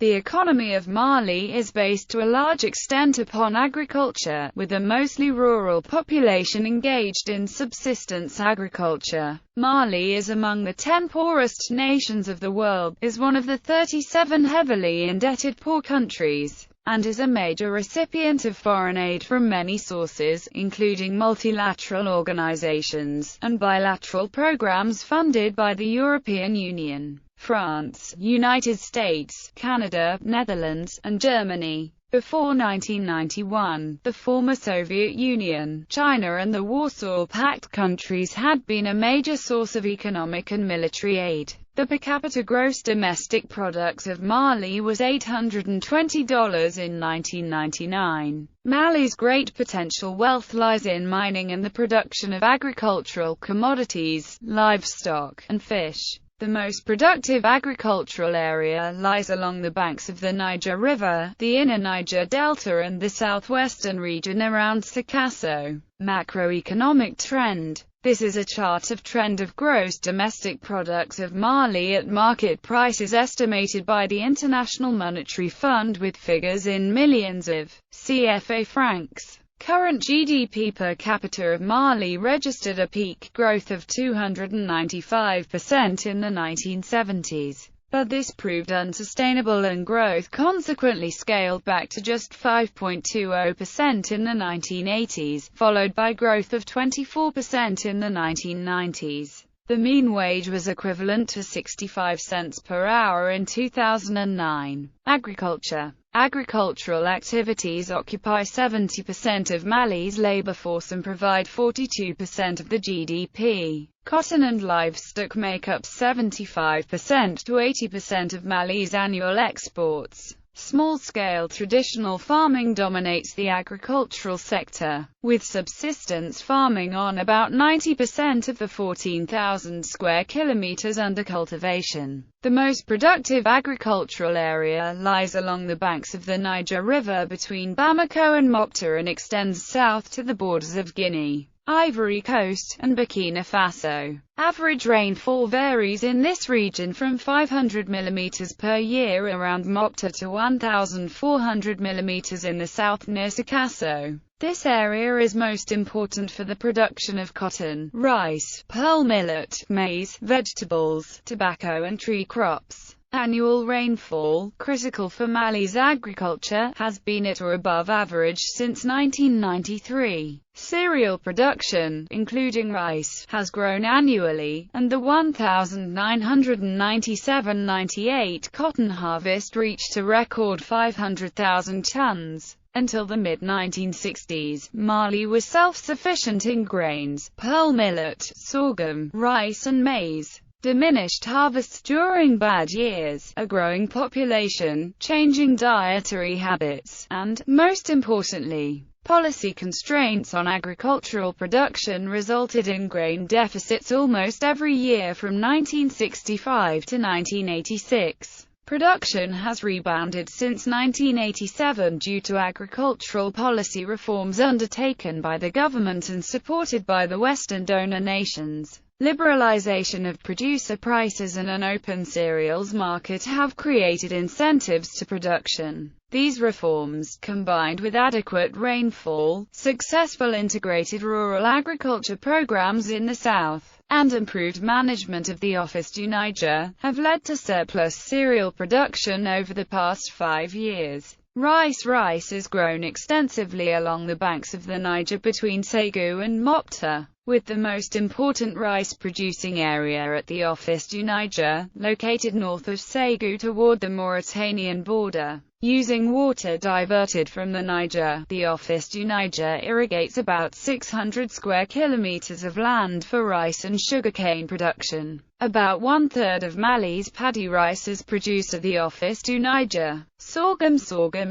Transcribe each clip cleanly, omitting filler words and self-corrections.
The economy of Mali is based to a large extent upon agriculture, with a mostly rural population engaged in subsistence agriculture. Mali is among the 10 poorest nations of the world, is one of the 37 heavily indebted poor countries, and is a major recipient of foreign aid from many sources, including multilateral organizations, and bilateral programs funded by the European Union, France, United States, Canada, Netherlands, and Germany. Before 1991, the former Soviet Union, China and the Warsaw Pact countries had been a major source of economic and military aid. The per capita gross domestic product of Mali was $820 in 1999. Mali's great potential wealth lies in mining and the production of agricultural commodities, livestock, and fish. The most productive agricultural area lies along the banks of the Niger River, the inner Niger Delta and the southwestern region around Sikasso. Macroeconomic trend. This is a chart of trend of gross domestic product of Mali at market prices estimated by the International Monetary Fund with figures in millions of CFA francs. Current GDP per capita of Mali registered a peak growth of 295% in the 1970s, but this proved unsustainable and growth consequently scaled back to just 5.20% in the 1980s, followed by growth of 24% in the 1990s. The mean wage was equivalent to 65 cents per hour in 2009. Agriculture. Agricultural activities occupy 70% of Mali's labor force and provide 42% of the GDP. Cotton and livestock make up 75% to 80% of Mali's annual exports. Small-scale traditional farming dominates the agricultural sector, with subsistence farming on about 90% of the 14,000 square kilometers under cultivation. The most productive agricultural area lies along the banks of the Niger River between Bamako and Mopta and extends south to the borders of Guinea, Ivory Coast, and Burkina Faso. Average rainfall varies in this region from 500 mm per year around Mopta to 1,400 mm in the south near Sikasso. This area is most important for the production of cotton, rice, pearl millet, maize, vegetables, tobacco and tree crops. Annual rainfall, critical for Mali's agriculture, has been at or above average since 1993. Cereal production, including rice, has grown annually, and the 1997-98 cotton harvest reached a record 500,000 tons. Until the mid-1960s, Mali was self-sufficient in grains, pearl millet, sorghum, rice and maize. Diminished harvests during bad years, a growing population, changing dietary habits, and, most importantly, policy constraints on agricultural production resulted in grain deficits almost every year from 1965 to 1986. Production has rebounded since 1987 due to agricultural policy reforms undertaken by the government and supported by the Western donor nations. Liberalization of producer prices and an open cereals market have created incentives to production. These reforms, combined with adequate rainfall, successful integrated rural agriculture programs in the south, and improved management of the Office du Niger, have led to surplus cereal production over the past 5 years. Rice is grown extensively along the banks of the Niger between Ségou and Mopta, with the most important rice-producing area at the Office du Niger, located north of Ségou toward the Mauritanian border. Using water diverted from the Niger, the Office du Niger irrigates about 600 square kilometers of land for rice and sugarcane production. About one-third of Mali's paddy rice is produced at the Office du Niger. Sorghum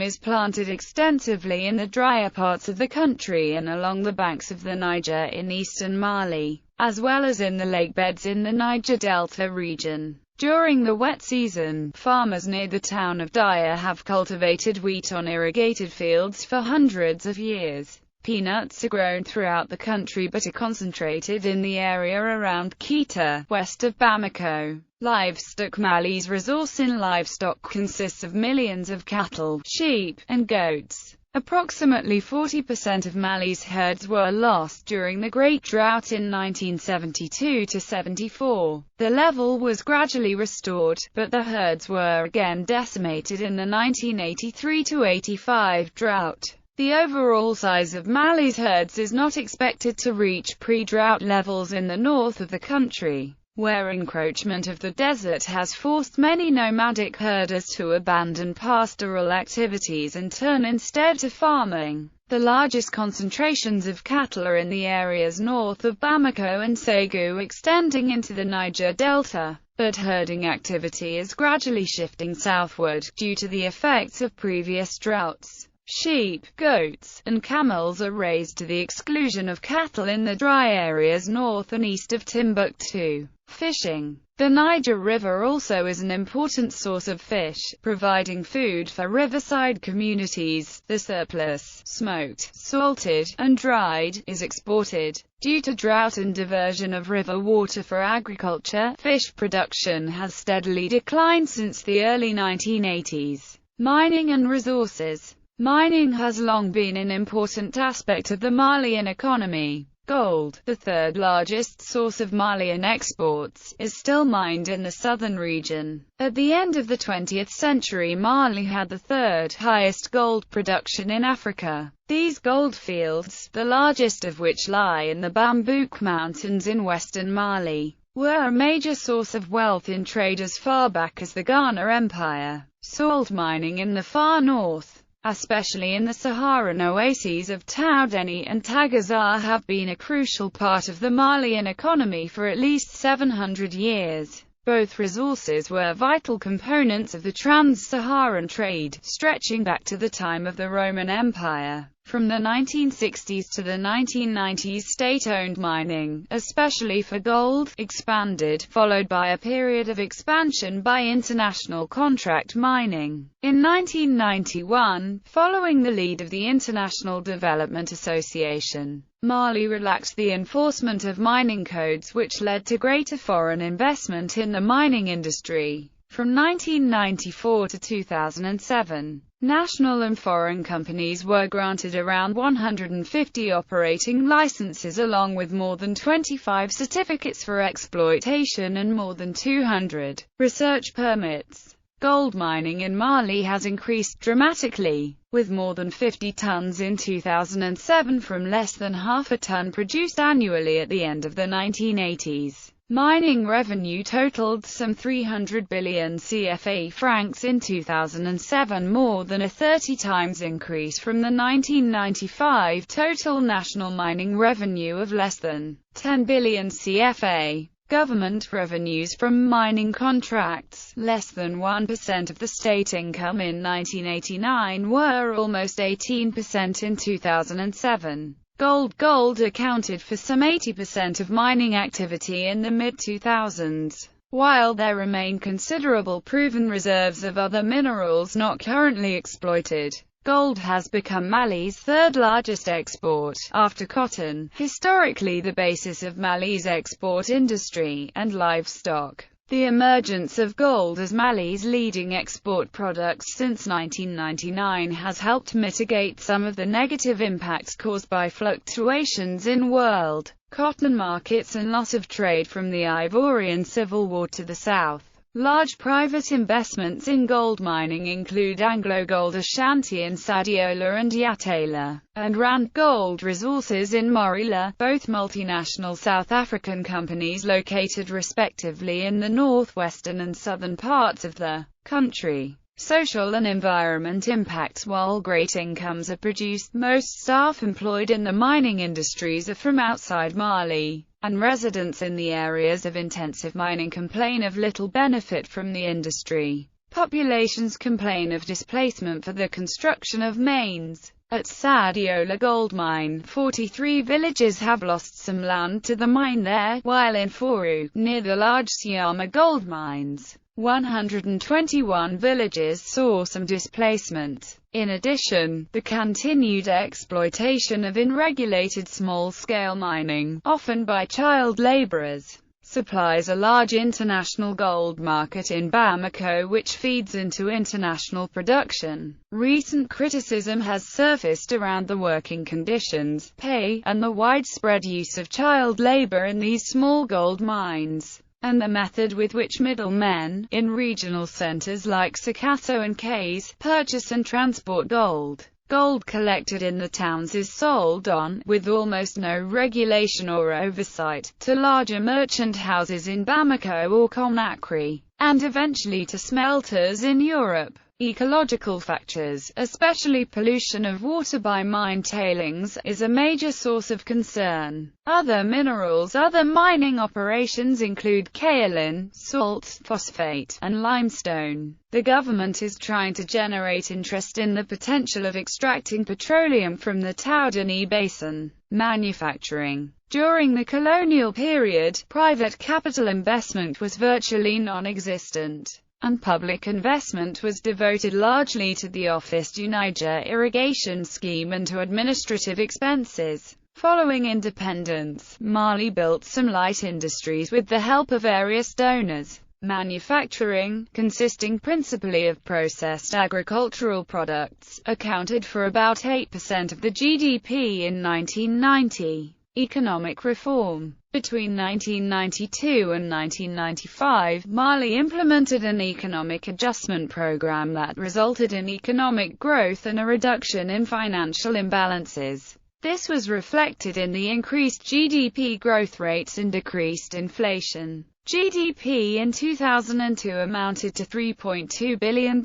is planted extensively in the drier parts of the country and along the banks of the Niger in eastern Mali, as well as in the lake beds in the Niger Delta region. During the wet season, farmers near the town of Dia have cultivated wheat on irrigated fields for hundreds of years. Peanuts are grown throughout the country but are concentrated in the area around Keita, west of Bamako. Livestock. Mali's resource in livestock consists of millions of cattle, sheep, and goats. Approximately 40% of Mali's herds were lost during the Great Drought in 1972–74. The level was gradually restored, but the herds were again decimated in the 1983–85 drought. The overall size of Mali's herds is not expected to reach pre-drought levels in the north of the country, where encroachment of the desert has forced many nomadic herders to abandon pastoral activities and turn instead to farming. The largest concentrations of cattle are in the areas north of Bamako and Ségou, extending into the Niger Delta, but herding activity is gradually shifting southward, due to the effects of previous droughts. Sheep, goats, and camels are raised to the exclusion of cattle in the dry areas north and east of Timbuktu. Fishing. The Niger River also is an important source of fish, providing food for riverside communities. The surplus, smoked, salted, and dried, is exported. Due to drought and diversion of river water for agriculture, fish production has steadily declined since the early 1980s. Mining and resources. Mining has long been an important aspect of the Malian economy. Gold, the third largest source of Malian exports, is still mined in the southern region. At the end of the 20th century, Mali had the third highest gold production in Africa. These gold fields, the largest of which lie in the Bambouk Mountains in western Mali, were a major source of wealth in trade as far back as the Ghana Empire. Salt mining in the far north, especially in the Saharan oases of Tawdeni and Tagazar, have been a crucial part of the Malian economy for at least 700 years. Both resources were vital components of the trans-Saharan trade, stretching back to the time of the Roman Empire. From the 1960s to the 1990s, state-owned mining, especially for gold, expanded, followed by a period of expansion by international contract mining. In 1991, following the lead of the International Development Association, Mali relaxed the enforcement of mining codes, which led to greater foreign investment in the mining industry. From 1994 to 2007, national and foreign companies were granted around 150 operating licenses along with more than 25 certificates for exploitation and more than 200 research permits. Gold mining in Mali has increased dramatically, with more than 50 tons in 2007 from less than half a ton produced annually at the end of the 1980s. Mining revenue totaled some 300 billion CFA francs in 2007, more than a 30 times increase from the 1995 total national mining revenue of less than 10 billion CFA. Government revenues from mining contracts, less than 1% of the state income in 1989, were almost 18% in 2007. Gold accounted for some 80% of mining activity in the mid-2000s. While there remain considerable proven reserves of other minerals not currently exploited, gold has become Mali's third largest export, after cotton, historically the basis of Mali's export industry, and livestock. The emergence of gold as Mali's leading export product since 1999 has helped mitigate some of the negative impacts caused by fluctuations in world cotton markets and loss of trade from the Ivorian Civil War to the south. Large private investments in gold mining include AngloGold Ashanti in Sadiola and Yatala, and Rand Gold Resources in Morila, both multinational South African companies located respectively in the northwestern and southern parts of the country. Social and environment impacts. While great incomes are produced, most staff employed in the mining industries are from outside Mali, and residents in the areas of intensive mining complain of little benefit from the industry. Populations complain of displacement for the construction of mains. At Sadiola Gold Mine, 43 villages have lost some land to the mine there, while in Furu, near the large Syama gold mines, 121 villages saw some displacement. In addition, the continued exploitation of unregulated small-scale mining, often by child laborers, supplies a large international gold market in Bamako which feeds into international production. Recent criticism has surfaced around the working conditions, pay, and the widespread use of child labor in these small gold mines, and the method with which middlemen, in regional centers like Sikasso and Kayes, purchase and transport gold. Gold collected in the towns is sold on, with almost no regulation or oversight, to larger merchant houses in Bamako or Conakry, and eventually to smelters in Europe. Ecological factors, especially pollution of water by mine tailings, is a major source of concern. Other minerals. Other mining operations include kaolin, salt, phosphate, and limestone. The government is trying to generate interest in the potential of extracting petroleum from the Taoudani Basin. Manufacturing. During the colonial period, private capital investment was virtually non-existent, and public investment was devoted largely to the Office du Niger irrigation scheme and to administrative expenses. Following independence, Mali built some light industries with the help of various donors. Manufacturing, consisting principally of processed agricultural products, accounted for about 8% of the GDP in 1990. Economic reform. Between 1992 and 1995, Mali implemented an economic adjustment program that resulted in economic growth and a reduction in financial imbalances. This was reflected in the increased GDP growth rates and decreased inflation. GDP in 2002 amounted to $3.2 billion,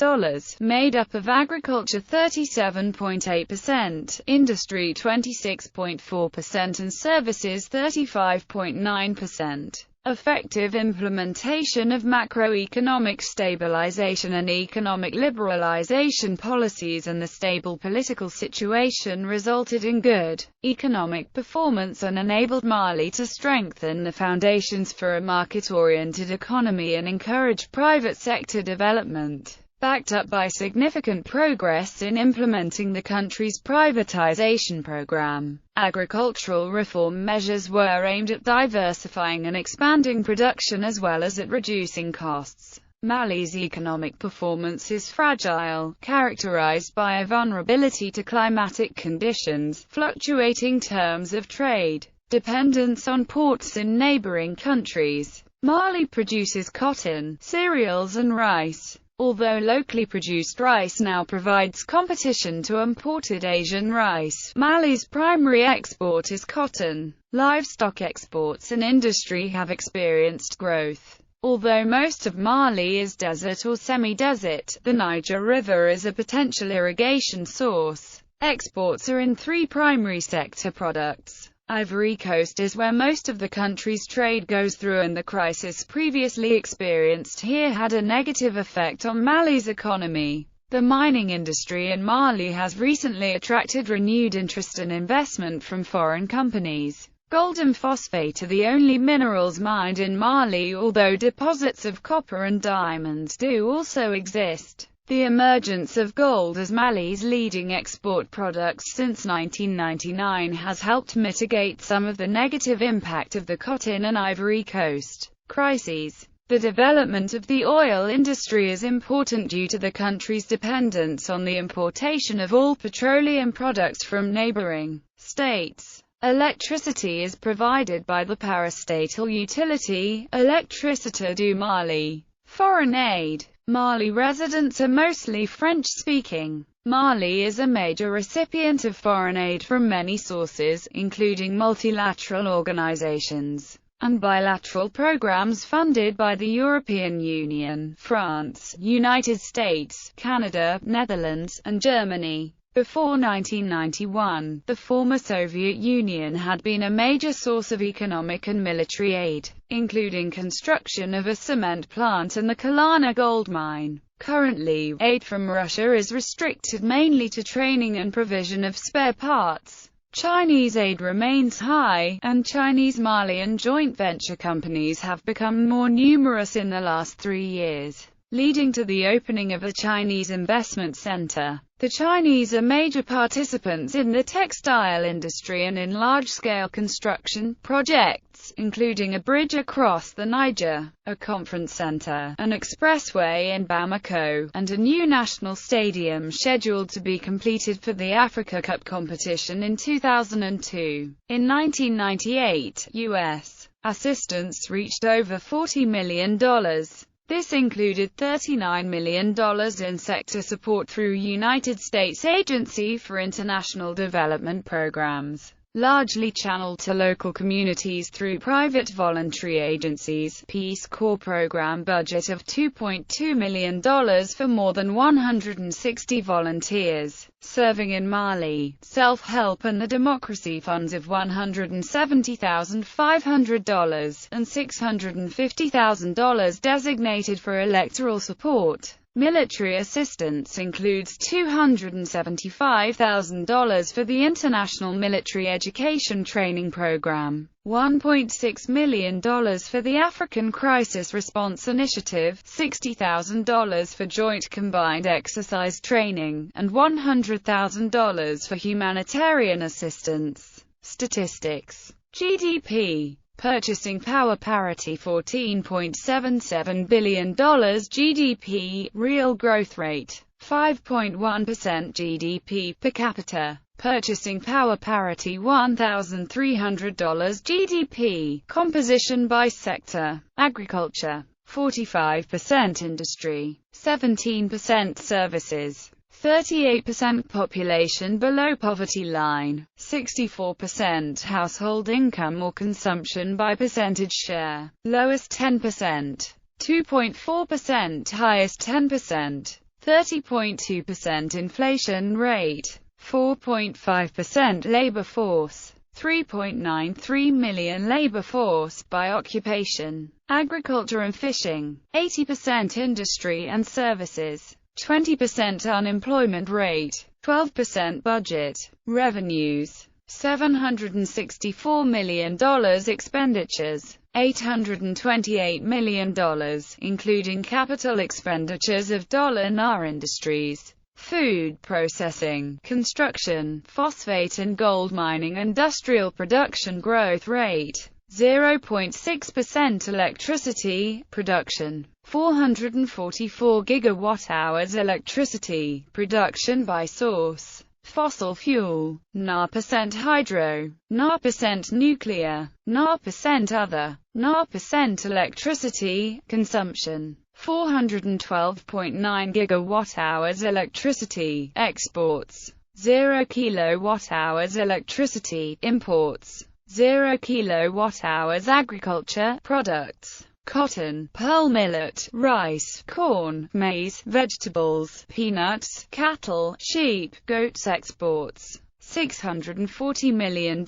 made up of agriculture 37.8%, industry 26.4% and services 35.9%. Effective implementation of macroeconomic stabilization and economic liberalization policies and the stable political situation resulted in good economic performance and enabled Mali to strengthen the foundations for a market-oriented economy and encourage private sector development. Backed up by significant progress in implementing the country's privatization program, agricultural reform measures were aimed at diversifying and expanding production as well as at reducing costs. Mali's economic performance is fragile, characterized by a vulnerability to climatic conditions, fluctuating terms of trade, dependence on ports in neighboring countries. Mali produces cotton, cereals and rice. Although locally produced rice now provides competition to imported Asian rice, Mali's primary export is cotton. Livestock exports and industry have experienced growth. Although most of Mali is desert or semi-desert, the Niger River is a potential irrigation source. Exports are in three primary sector products. Ivory Coast is where most of the country's trade goes through, and the crisis previously experienced here had a negative effect on Mali's economy. The mining industry in Mali has recently attracted renewed interest and investment from foreign companies. Gold and phosphate are the only minerals mined in Mali, although deposits of copper and diamonds do also exist. The emergence of gold as Mali's leading export product since 1999 has helped mitigate some of the negative impact of the cotton and Ivory Coast crises. The development of the oil industry is important due to the country's dependence on the importation of all petroleum products from neighboring states. Electricity is provided by the parastatal utility, Électricité du Mali. Foreign aid. Mali residents are mostly French-speaking. Mali is a major recipient of foreign aid from many sources, including multilateral organizations and bilateral programs funded by the European Union, France, United States, Canada, Netherlands, and Germany. Before 1991, the former Soviet Union had been a major source of economic and military aid, including construction of a cement plant and the Kalana gold mine. Currently, aid from Russia is restricted mainly to training and provision of spare parts. Chinese aid remains high, and Chinese-Malian joint venture companies have become more numerous in the last 3 years, leading to the opening of a Chinese investment center. The Chinese are major participants in the textile industry and in large-scale construction projects, including a bridge across the Niger, a conference center, an expressway in Bamako, and a new national stadium scheduled to be completed for the Africa Cup competition in 2002. In 1998, U.S. assistance reached over $40 million. This included $39 million in sector support through United States Agency for International Development programs, largely channeled to local communities through private voluntary agencies, Peace Corps program budget of $2.2 million for more than 160 volunteers serving in Mali, self-help and the democracy funds of $170,500 and $650,000 designated for electoral support. Military assistance includes $275,000 for the International Military Education Training Program, $1.6 million for the African Crisis Response Initiative, $60,000 for Joint Combined Exercise Training, and $100,000 for humanitarian assistance. Statistics. GDP. Purchasing power parity $14.77 billion GDP, real growth rate 5.1% GDP per capita. Purchasing power parity $1,300 GDP. Composition by sector. Agriculture 45%, industry 17%, services 38%, population below poverty line, 64% household income or consumption by percentage share, lowest 10%, 2.4%, highest 10%, 30.2% inflation rate, 4.5% labor force, 3.93 million labor force by occupation, agriculture and fishing, 80% industry and services, 20% unemployment rate, 12% budget, revenues, $764 million, expenditures, $828 million, including capital expenditures of $NAR industries, food processing, construction, phosphate and gold mining, industrial production growth rate, 0.6%, electricity production, 444 gigawatt-hours, electricity production by source, fossil fuel, NA% hydro, NA% nuclear, NA% other, NA% electricity consumption, 412.9 gigawatt-hours, electricity exports, 0 kilowatt-hours, electricity imports, 0 kilowatt-hours, agriculture products, cotton, pearl millet, rice, corn, maize, vegetables, peanuts, cattle, sheep, goats exports, $640 million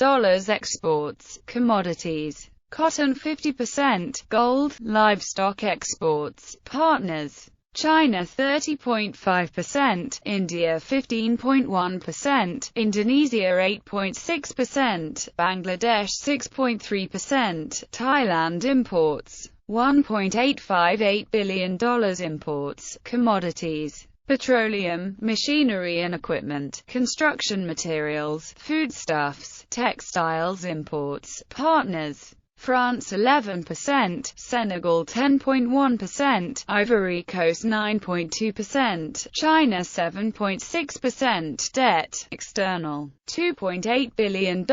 exports, commodities, cotton 50%, gold, livestock exports, partners, China 30.5%, India 15.1%, Indonesia 8.6%, Bangladesh 6.3%, Thailand imports $1.858 billion, imports, commodities, petroleum, machinery and equipment, construction materials, foodstuffs, textiles imports, partners, France 11%, Senegal 10.1%, Ivory Coast 9.2%, China 7.6%, debt, external, $2.8 billion,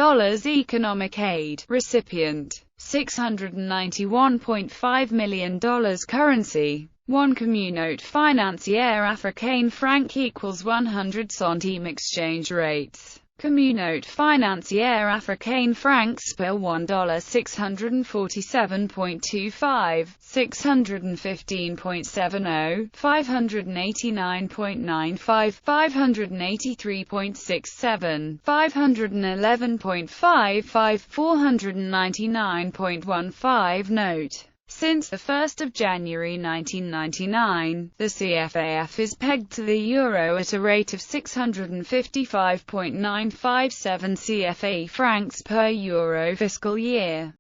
economic aid, recipient, $691.5 million, currency, 1 Communaute Financière Africaine franc equals 100 centimes, exchange rates. Communaute Financière Africaine francs per $1 647.25, 615.70, 589.95, 583.67, 511.55, 499.15. Note Since 1 January 1999, the CFAF is pegged to the euro at a rate of 655.957 CFA francs per euro fiscal year.